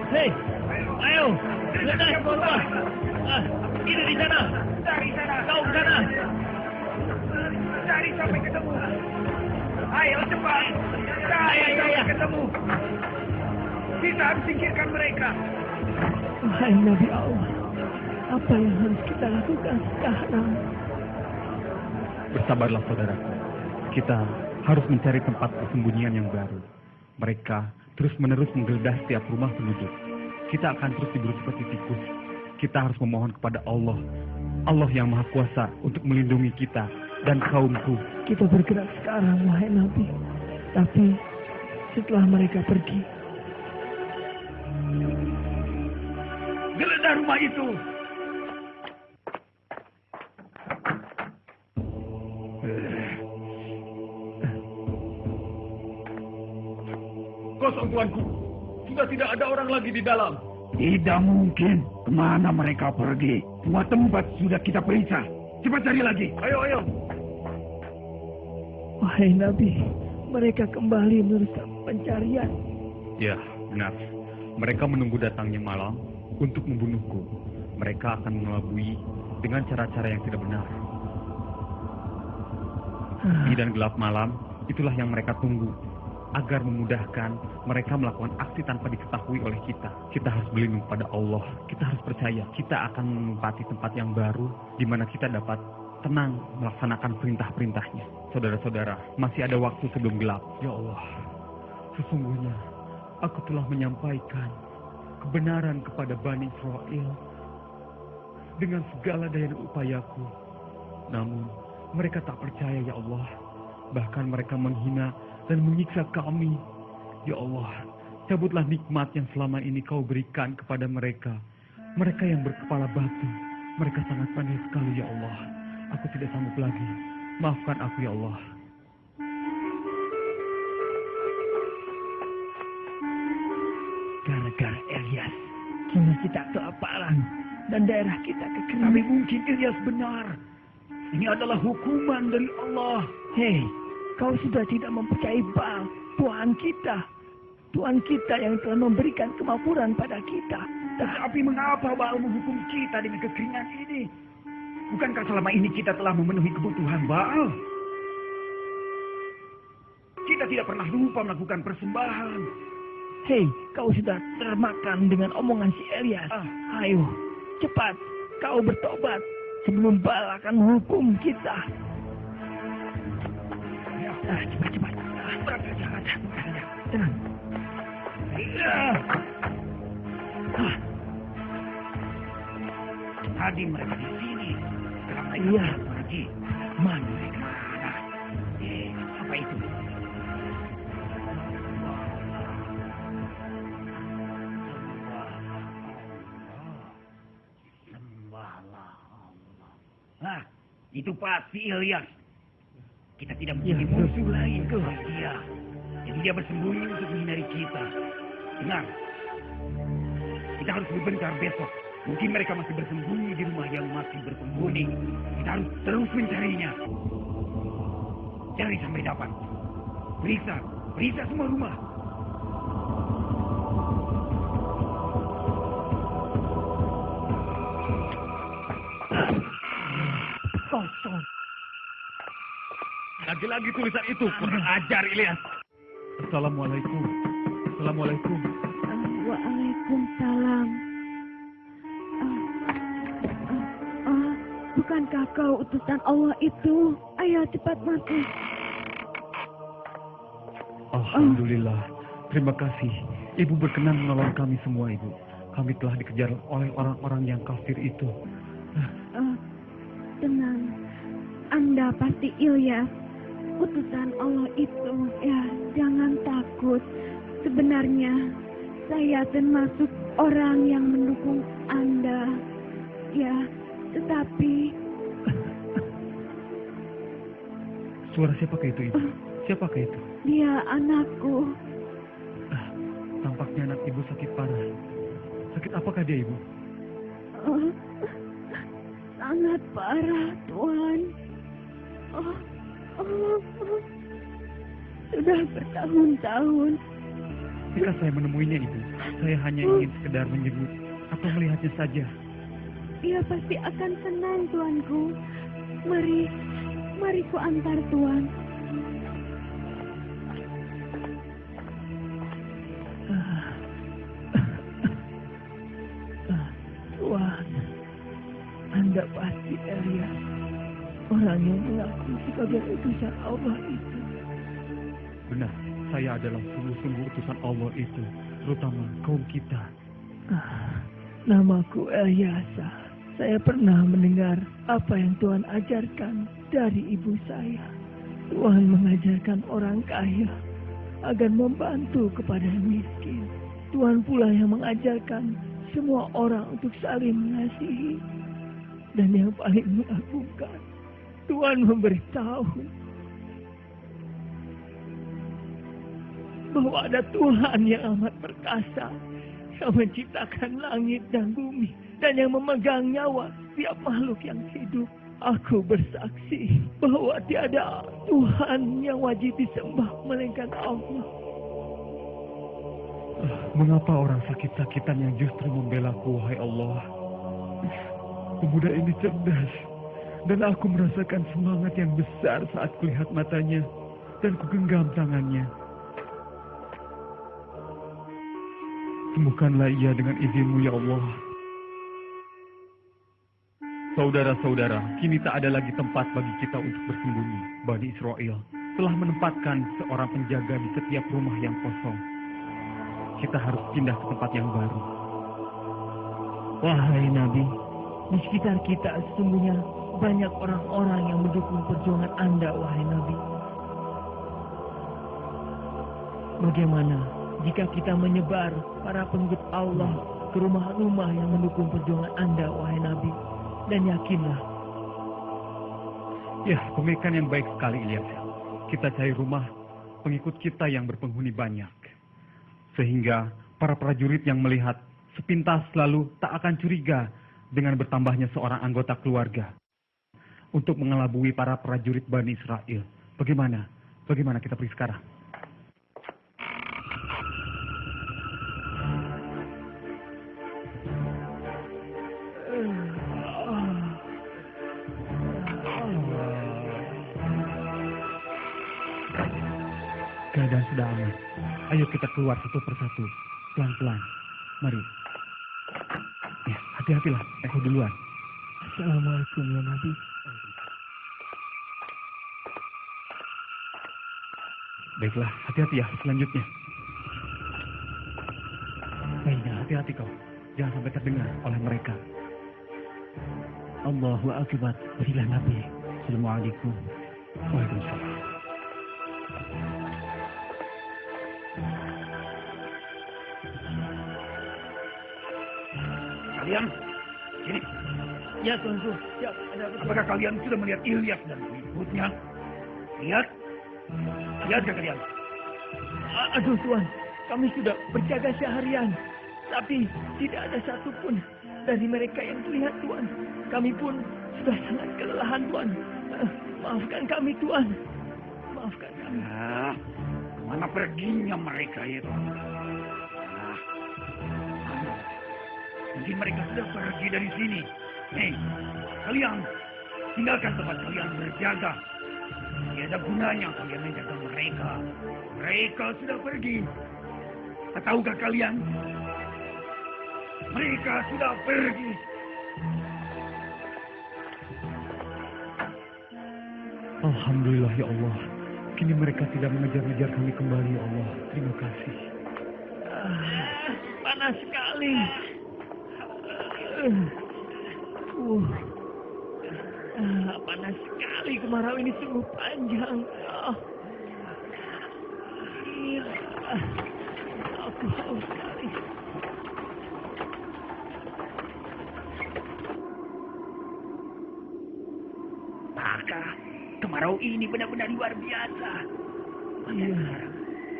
Hei, ayo, geledah ke bawah. Ini di sana. Cari sana. Kau ke sana. Cari sampai ketemu. Ayo cepat. Cari sampai ketemu. Kita harus singkirkan mereka. Wahai Nabi Allah, apa yang harus kita lakukan sekarang? Bersabarlah saudaraku. Kita harus mencari tempat persembunyian yang baru. Mereka terus-menerus menggeledah setiap rumah penduduk. Kita akan terus diburu seperti tikus. Kita harus memohon kepada Allah. Allah yang Maha Kuasa untuk melindungi kita dan kaumku. Kita bergerak sekarang, wahai Nabi. Tapi setelah mereka pergi, Geledah rumah itu. Kosong tuanku. Sudah tidak ada orang lagi di dalam. Tidak mungkin. Kemana mereka pergi? Semua tempat sudah kita periksa. Cepat cari lagi. Ayo. wahai Nabi, mereka kembali meneruskan pencarian. Ya, benar. Mereka menunggu datangnya malam untuk membunuhku. Mereka akan mengelabui dengan cara-cara yang tidak benar. Sepi dan gelap malam, itulah yang mereka tunggu. Agar memudahkan mereka melakukan aksi tanpa diketahui oleh kita. Kita harus berlindung pada Allah. Kita harus percaya. Kita akan menempati tempat yang baru di mana kita dapat tenang melaksanakan perintah-perintahnya. Saudara-saudara, masih ada waktu sebelum gelap. Ya Allah, sesungguhnya aku telah menyampaikan kebenaran kepada Bani Israel dengan segala daya dan upayaku. Namun, mereka tak percaya, ya Allah. Bahkan mereka menghina dan menyiksa kami. Ya Allah, cabutlah nikmat yang selama ini kau berikan kepada mereka. Mereka yang berkepala batu. Mereka sangat pandai sekali, ya Allah. Aku tidak sanggup lagi. Maafkan aku, ya Allah. Gara-gara Ilyas, kini kita kelaparan dan daerah kita kekeringan. Tapi mungkin Ilyas benar. Ini adalah hukuman dari Allah. Hei, kau sudah tidak mempercayai Baal, Tuhan kita. Tuhan kita yang telah memberikan kemakmuran pada kita. Tapi mengapa Baal menghukum kita dengan kekeringan ini? Bukankah selama ini kita telah memenuhi kebutuhan Baal? Kita tidak pernah lupa melakukan persembahan. Hei, kau sudah termakan dengan omongan si Ilyas. Ayo, cepat, kau bertobat sebelum Baal akan menghukum kita. Cepat. Tenang. Tadi mereka di sini. Sekarang Iya. pergi. Mana mereka? Apa itu? Sembahlah Allah. Nah, itu pasti Ilyas. Kita tidak mempunyai musuh lain ke dia. Jadi dia bersembunyi untuk menghindari kita. Dengar, kita harus berbencar besok. Mungkin mereka masih bersembunyi di rumah yang masih berpenghuni. Kita harus terus mencarinya. Cari sampai dapat. Periksa semua rumah. Kosong. Lagi-lagi tulisan itu, kurang ajar Ilyas. Assalamualaikum. Waalaikumsalam. Bukankah kau utusan Allah itu? Ayo cepat masuk. Alhamdulillah. Terima kasih. Ibu berkenan menolong kami semua, Ibu. Kami telah dikejar oleh orang-orang yang kafir itu. Tenang. Anda pasti Ilyas. Utusan Allah itu. Ya, jangan takut. Sebenarnya saya termasuk orang yang mendukung Anda. Ya, tetapi... Suara siapakah itu, Ibu? Siapakah itu? Dia anakku. Tampaknya anak Ibu sakit parah. Sakit apakah dia, Ibu? Sangat parah, Tuan. Sudah bertahun-tahun. Jika saya menemuinya, Ibu, saya hanya ingin sekedar menjenguk atau melihatnya saja. Dia pasti akan senang, Tuanku. Mari ku antar Tuan. Tuan, Anda pasti Elias, orang yang mengaku sebagai utusan Allah itu. Benar, saya adalah sungguh-sungguh utusan Allah itu, terutama kaum kita. Namaku Eliasa. Saya pernah mendengar apa yang Tuhan ajarkan dari ibu saya. Tuhan mengajarkan orang kaya agar membantu kepada yang miskin. Tuhan pula yang mengajarkan semua orang untuk saling mengasihi. Dan yang paling mengagumkan, Tuhan memberitahu bahwa ada Tuhan yang amat perkasa, yang menciptakan langit dan bumi, dan yang memegang nyawa setiap makhluk yang hidup. Aku bersaksi bahwa tiada Tuhan yang wajib disembah melainkan Allah. Mengapa orang sakit-sakitan yang justru membelaku, wahai Allah? Pemuda ini cerdas, dan aku merasakan semangat yang besar saat kulihat matanya, dan kugenggam tangannya. Sembuhkanlah ia dengan izin-Mu, ya Allah. Saudara-saudara, kini tak ada lagi tempat bagi kita untuk bersembunyi. Bani Israel telah menempatkan seorang penjaga di setiap rumah yang kosong. Kita harus pindah ke tempat yang baru. Wahai Nabi, di sekitar kita sesungguhnya banyak orang-orang yang mendukung perjuangan Anda, wahai Nabi. Bagaimana jika kita menyebar para pengikut Allah ke rumah-rumah yang mendukung perjuangan Anda, wahai Nabi? Dan yakinlah. Ya, pemikiran yang baik sekali, Ilyas. Kita cari rumah pengikut kita yang berpenghuni banyak. Sehingga para prajurit yang melihat sepintas lalu tak akan curiga dengan bertambahnya seorang anggota keluarga untuk mengelabui para prajurit Bani Israel. Bagaimana? Bagaimana kita pergi sekarang? Keadaan sudah aman. Ayo kita keluar satu persatu. Pelan-pelan. Mari. Ya, hati-hatilah. Aku duluan. Assalamualaikum ya Nabi. Baiklah, hati-hati ya selanjutnya. Baiklah, hati-hati kau. Jangan sampai terdengar oleh mereka. Allahu Akbar. Berilah Nabi. Assalamualaikum. Waalaikumsalam. Kalian, sini. Ya Tuanku, siap. Apakah kalian sudah melihat Ilyas dan pengikutnya? Lihat? Lihatkah kalian? Aduh Tuan, kami sudah berjaga seharian. Tapi tidak ada satupun dari mereka yang terlihat Tuan. Kami pun sudah sangat kelelahan Tuan. Maafkan kami Tuan. Maafkan kami. Mana perginya mereka itu? Mungkin mereka sudah pergi dari sini. Hei, kalian tinggalkan tempat kalian berjaga. Tidak ada gunanya kalian menjaga mereka. Mereka sudah pergi. Tahukah kalian? Mereka sudah pergi. Alhamdulillah ya Allah. Kini mereka tidak mengejar-ngejar kami kembali ya Allah. Terima kasih. Panas sekali. Panas sekali, kemarau ini sungguh panjang. Aku haus sekali. ini benar-benar luar biasa. Iya. Sekarang,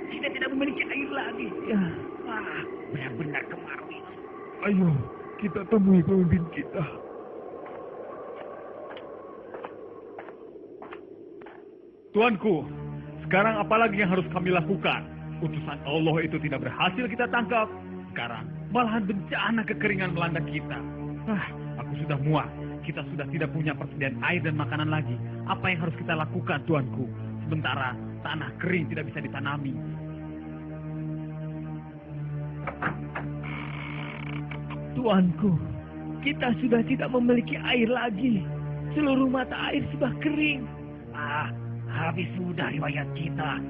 kita tidak memiliki air lagi. Ya, Wah, benar-benar kemarau ini. ayo kita temui pemimpin kita. Tuanku, sekarang apa lagi yang harus kami lakukan? Utusan Allah itu tidak berhasil kita tangkap. Sekarang malahan bencana kekeringan melanda kita. Aku sudah muak. Kita sudah tidak punya persediaan air dan makanan lagi. Apa yang harus kita lakukan, Tuanku? Sementara tanah kering tidak bisa ditanami. Tuanku, kita sudah tidak memiliki air lagi. Seluruh mata air sudah kering. Habis sudah riwayat kita.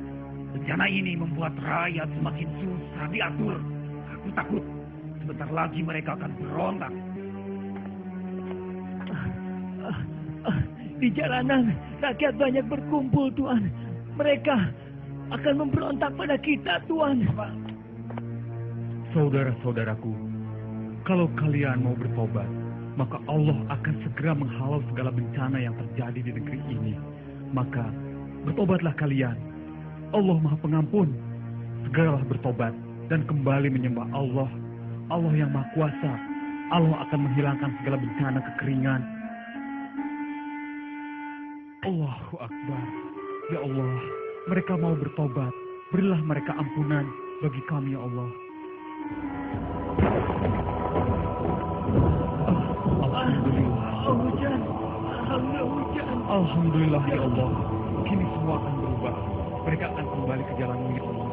Bencana ini membuat rakyat semakin susah diatur. Aku takut sebentar lagi mereka akan berontak. Di jalanan, rakyat banyak berkumpul, Tuan. Mereka akan memberontak pada kita, Tuan. Saudara-saudaraku, kalau kalian mau bertobat, maka Allah akan segera menghalau segala bencana yang terjadi di negeri ini. Maka bertobatlah kalian. Allah Maha Pengampun. Segeralah bertobat dan kembali menyembah Allah. Allah yang Maha Kuasa. Allah akan menghilangkan segala bencana kekeringan. Allahu Akbar. Ya Allah, mereka mau bertobat. Berilah mereka ampunan bagi kami, ya Allah. Alhamdulillah. Hujan. Alhamdulillah hujan. Alhamdulillah ya Allah. Kini semua akan berubah. Mereka akan kembali ke jalanmu ya Allah.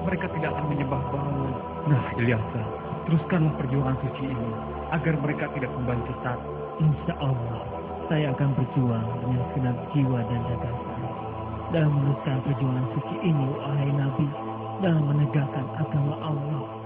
Mereka tidak akan menyembah Ba'al. Nah, Ilyasa, teruskanlah perjuangan suci ini agar mereka tidak kembali sesat. Insya Allah, saya akan berjuang dengan segenap jiwa dan gagasan dalam meneruskan perjuangan suci ini, wahai Nabi, dalam menegakkan agama Allah.